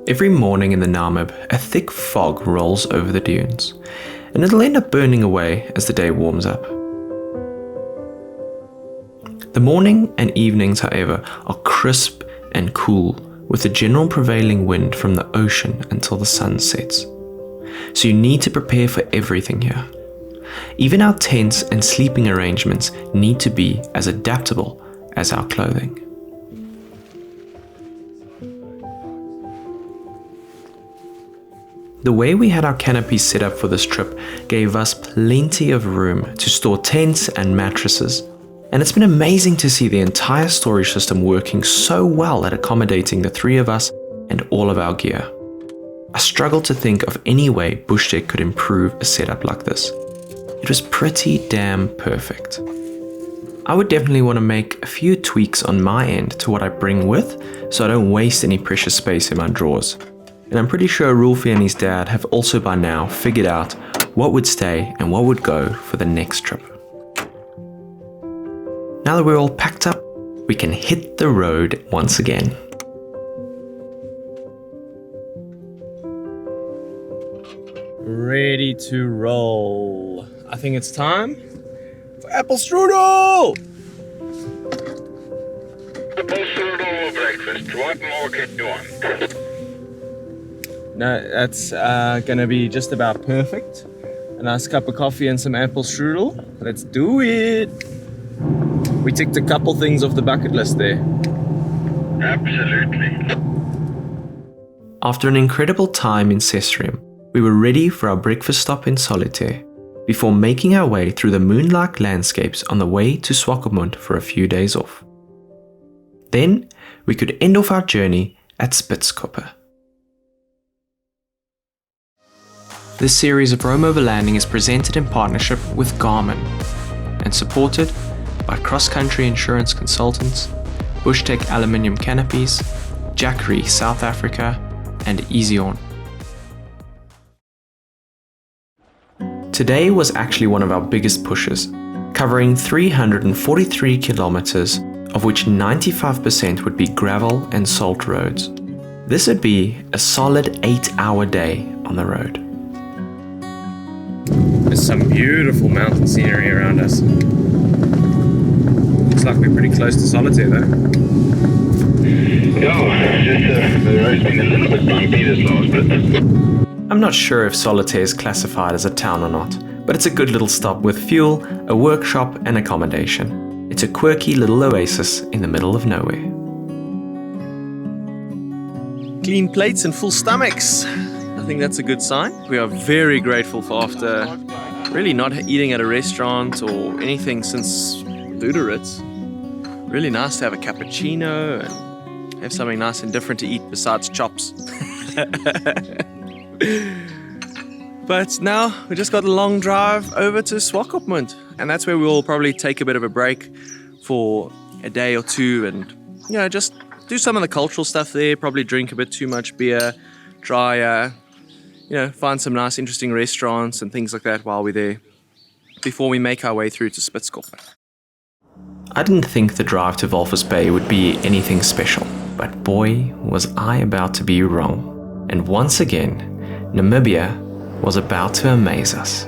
Every morning in the Namib, a thick fog rolls over the dunes, and it'll end up burning away as the day warms up. The morning and evenings, however, are crisp and cool, with the general prevailing wind from the ocean until the sun sets. So you need to prepare for everything here. Even our tents and sleeping arrangements need to be as adaptable as our clothing. The way we had our canopies set up for this trip gave us plenty of room to store tents and mattresses, and it's been amazing to see the entire storage system working so well at accommodating the three of us and all of our gear. I struggle to think of any way Bushtec could improve a setup like this. It was pretty damn perfect. I would definitely want to make a few tweaks on my end to what I bring with, so I don't waste any precious space in my drawers. And I'm pretty sure Rolfie and his dad have also by now figured out what would stay and what would go for the next trip. Now that we're all packed up, we can hit the road once again. Ready to roll. I think it's time for apple strudel! Apple strudel breakfast. What more can you want? No, that's gonna be just about perfect. A nice cup of coffee and some apple strudel. Let's do it! We ticked a couple things off the bucket list there. Absolutely. After an incredible time in Sesriem, we were ready for our breakfast stop in Solitaire, before making our way through the moonlike landscapes on the way to Swakopmund for a few days off. Then, we could end off our journey at Spitzkoppe. This series of Rome Overlanding is presented in partnership with Garmin and supported by cross-country insurance consultants, Bushtec aluminium canopies, Jackery South Africa, and Easion. Today was actually one of our biggest pushes, covering 343 kilometers, of which 95% would be gravel and salt roads. This would be a solid 8-hour day on the road. There's some beautiful mountain scenery around us. Looks like we're pretty close to Solitaire though. Yeah, just the road's been a little bit bumpy this last bit. I'm not sure if Solitaire is classified as a town or not, but it's a good little stop with fuel, a workshop and accommodation. It's a quirky little oasis in the middle of nowhere. Clean plates and full stomachs. I think that's a good sign. We are very grateful for after really not eating at a restaurant or anything since Luderitz. Really nice to have a cappuccino and have something nice and different to eat besides chops. But now we just got a long drive over to Swakopmund, and that's where we'll probably take a bit of a break for a day or two and just do some of the cultural stuff there, probably drink a bit too much beer, try find some nice interesting restaurants and things like that while we're there before we make our way through to Spitzkoppe. I didn't think the drive to Walvis Bay would be anything special, but boy was I about to be wrong. And once again, Namibia was about to amaze us.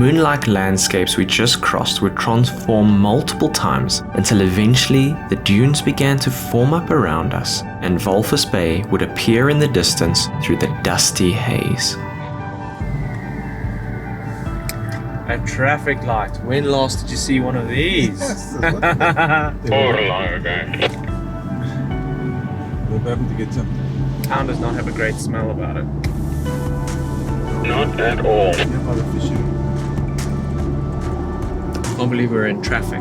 moonlike landscapes we just crossed would transform multiple times until eventually the dunes began to form up around us and Walvis Bay would appear in the distance through the dusty haze. A traffic light. When last did you see one of these? Or long ago. What happened to get some? Town does not have a great smell about it. Not at all. Yeah, by the fishing. I can't believe we're in traffic.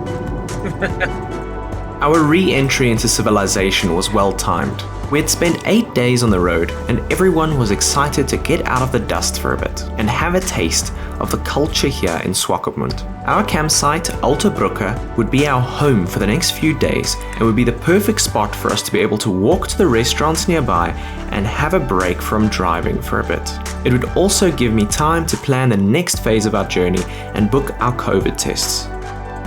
Our re-entry into civilization was well timed. We had spent 8 days on the road and everyone was excited to get out of the dust for a bit and have a taste of the culture here in Swakopmund. Our campsite, Alte Brucke, would be our home for the next few days and would be the perfect spot for us to be able to walk to the restaurants nearby and have a break from driving for a bit. It would also give me time to plan the next phase of our journey and book our COVID tests.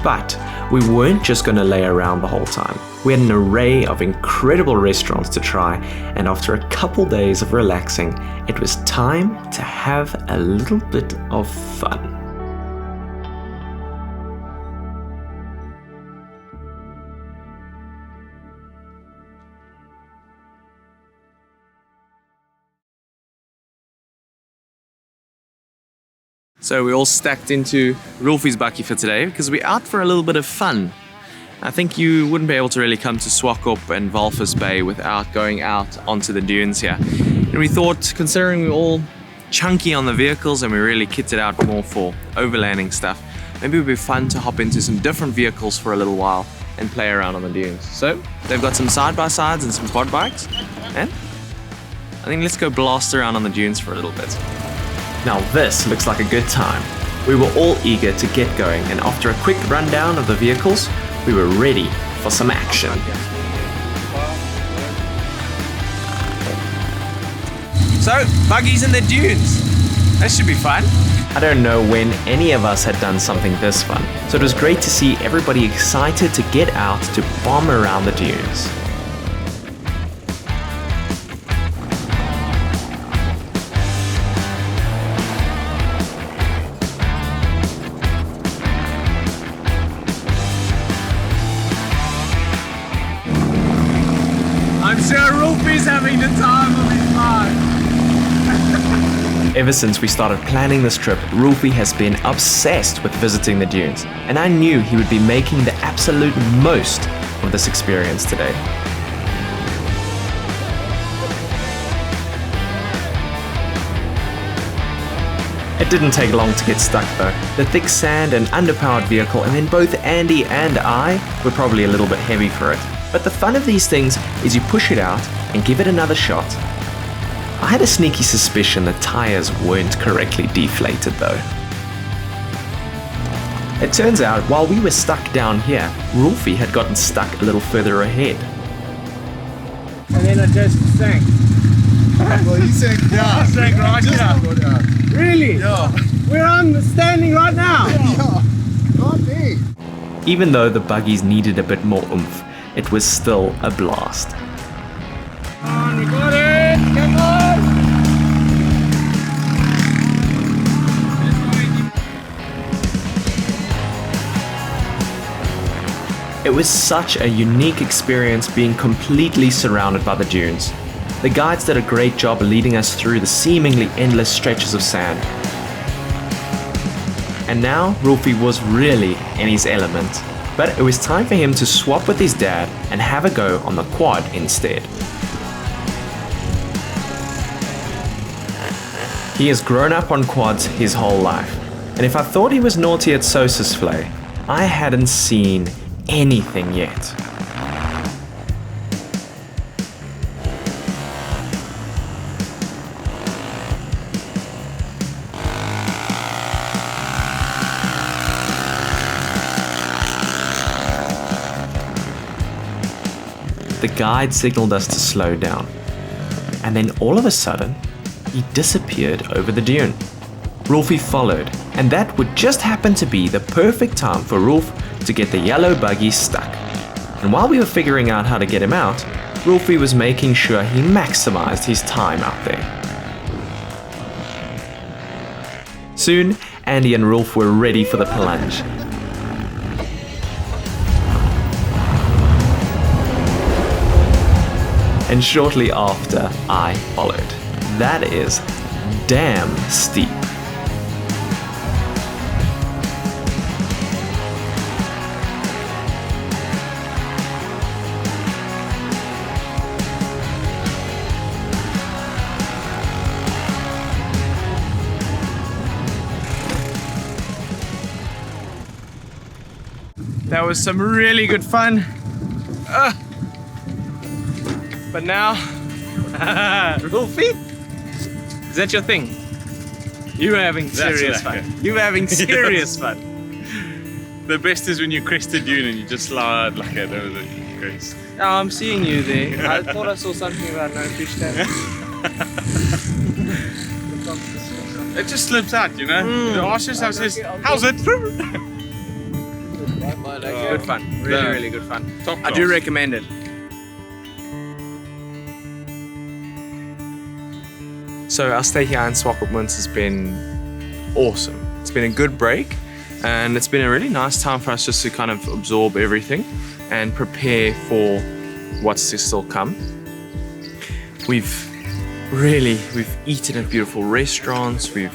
But we weren't just going to lay around the whole time. We had an array of incredible restaurants to try, and after a couple days of relaxing, it was time to have a little bit of fun. So we all stacked into Rolfie's bakkie for today because we're out for a little bit of fun. I think you wouldn't be able to really come to Swakop and Walvis Bay without going out onto the dunes here. And we thought, considering we're all chunky on the vehicles and we really kitted out more for overlanding stuff, maybe it would be fun to hop into some different vehicles for a little while and play around on the dunes. So they've got some side-by-sides and some quad bikes, and I think let's go blast around on the dunes for a little bit. Now this looks like a good time. We were all eager to get going, and after a quick rundown of the vehicles, we were ready for some action. So, buggies in the dunes. That should be fun. I don't know when any of us had done something this fun, so it was great to see everybody excited to get out to bomb around the dunes. I'm sure Rolfie's having the time of his life. Ever since we started planning this trip, Rolfie has been obsessed with visiting the dunes, and I knew he would be making the absolute most of this experience today. It didn't take long to get stuck though. The thick sand and underpowered vehicle, and then both Andy and I were probably a little bit heavy for it. But the fun of these things is you push it out and give it another shot. I had a sneaky suspicion the tires weren't correctly deflated though. It turns out while we were stuck down here, Rolfie had gotten stuck a little further ahead. And then I just sank. Well, you sank down. I sank right Just here. go down. Really? Yeah. Where I'm standing right now? Yeah. Not me. Even though the buggies needed a bit more oomph, it was still a blast. Come on, we got it! Come on! It was such a unique experience being completely surrounded by the dunes. The guides did a great job leading us through the seemingly endless stretches of sand. And now, Rolfie was really in his element. But it was time for him to swap with his dad and have a go on the quad instead. He has grown up on quads his whole life, and if I thought he was naughty at Sesriem, I hadn't seen anything yet. The guide signaled us to slow down, and then all of a sudden, he disappeared over the dune. Rolfie followed, and that would just happen to be the perfect time for Rolf to get the yellow buggy stuck. And while we were figuring out how to get him out, Rolfie was making sure he maximized his time out there. Soon, Andy and Rolf were ready for the plunge. And shortly after, I followed. That is damn steep. That was some really good fun. But now, Rolfie, is that your thing? You were having serious fun. You were having serious fun. The best is when you crest a dune and you just slide like that over the crest. Oh, I'm seeing you there. I thought I saw something about no fish tank. It just slips out, you know? The arse just says, how's it? Good fun. Really good fun. Top I do recommend it. So our stay here in Swakopmund has been awesome. It's been a good break and it's been a really nice time for us just to kind of absorb everything and prepare for what's to still come. We've eaten at beautiful restaurants, we've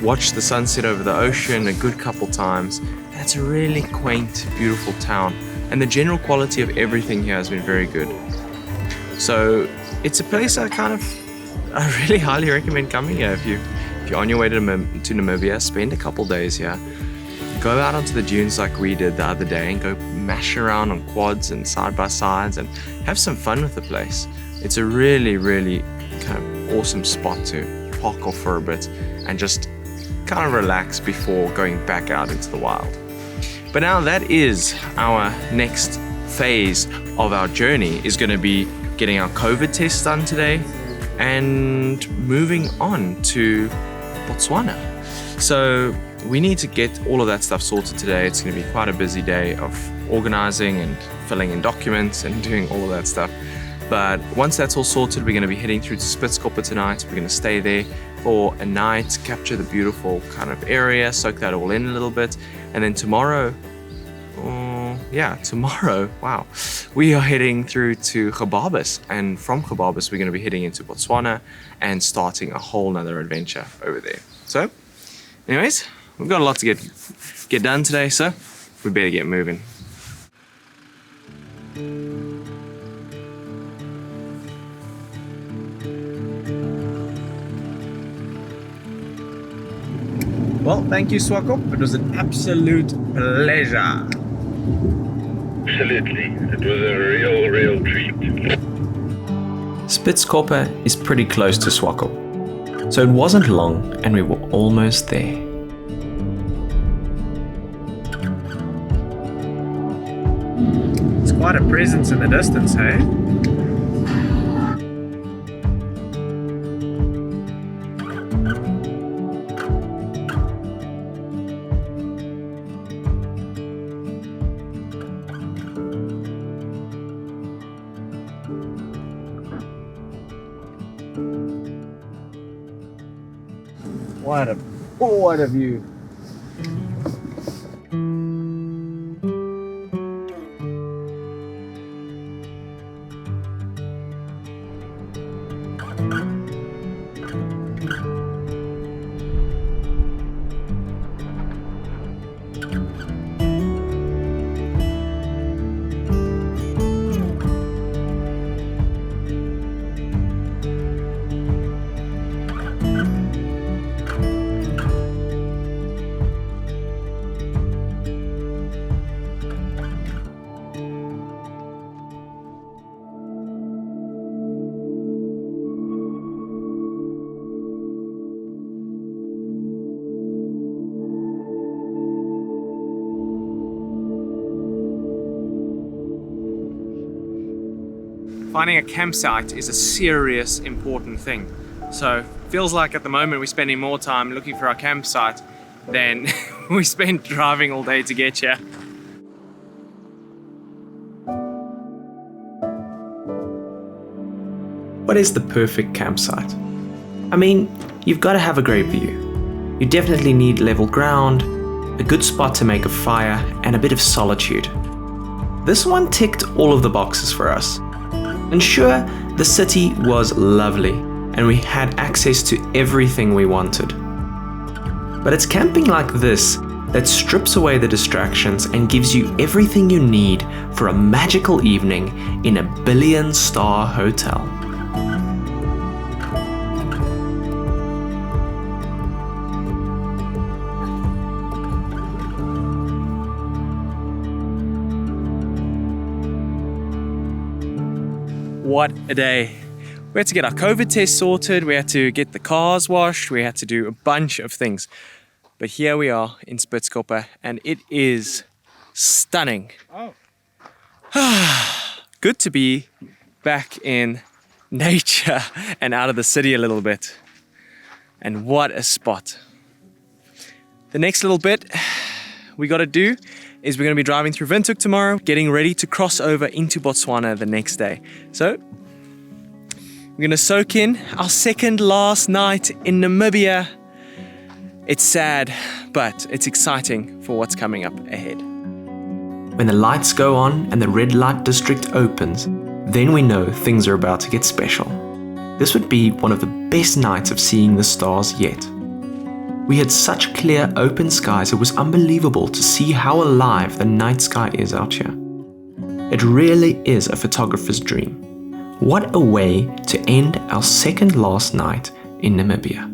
watched the sunset over the ocean a good couple times. And it's a really quaint, beautiful town and the general quality of everything here has been very good. So it's a place I really highly recommend coming here. If you're on your way to Namibia, spend a couple days here. Go out onto the dunes like we did the other day and go mash around on quads and side-by-sides and have some fun with the place. It's a really, really kind of awesome spot to park off for a bit and just kind of relax before going back out into the wild. But now that is our next phase of our journey is going to be getting our COVID test done today and moving on to Botswana. So we need to get all of that stuff sorted today. It's going to be quite a busy day of organizing and filling in documents and doing all of that stuff. But once that's all sorted, we're going to be heading through to Spitzkoppe tonight. We're going to stay there for a night, capture the beautiful kind of area, soak that all in a little bit. And then tomorrow, wow, we are heading through to Walvis, and from Walvis we're going to be heading into Botswana and starting a whole nother adventure over there. So, anyways, we've got a lot to get done today, so we better get moving. Well, thank you, Swakop. It was an absolute pleasure. Absolutely. It was a real treat. Spitzkoppe is pretty close to Swakop, so it wasn't long and we were almost there. It's quite a presence in the distance, hey? What a view. Finding a campsite is a serious, important thing. So, feels like at the moment we're spending more time looking for our campsite than we spent driving all day to get here. What is the perfect campsite? I mean, you've got to have a great view. You definitely need level ground, a good spot to make a fire, and a bit of solitude. This one ticked all of the boxes for us. And sure, the city was lovely, and we had access to everything we wanted. But it's camping like this that strips away the distractions and gives you everything you need for a magical evening in a billion-star hotel. What a day. We had to get our COVID test sorted, we had to get the cars washed, we had to do a bunch of things. But here we are in Spitzkoppe, and it is stunning. Good to be back in nature and out of the city a little bit. And what a spot. The next little bit we got to do is we're going to be driving through Windhoek tomorrow, getting ready to cross over into Botswana the next day. So we're going to soak in our second last night in Namibia. It's sad, but it's exciting for what's coming up ahead. When the lights go on and the red light district opens, then we know things are about to get special. This would be one of the best nights of seeing the stars yet. We had such clear, open skies, it was unbelievable to see how alive the night sky is out here. It really is a photographer's dream. What a way to end our second last night in Namibia.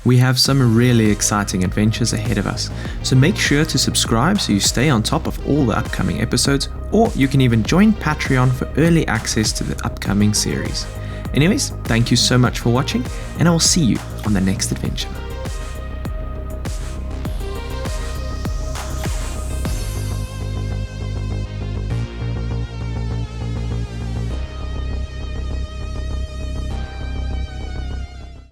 We have some really exciting adventures ahead of us, so make sure to subscribe so you stay on top of all the upcoming episodes, or you can even join Patreon for early access to the upcoming series. Anyways, thank you so much for watching, and I will see you on the next adventure.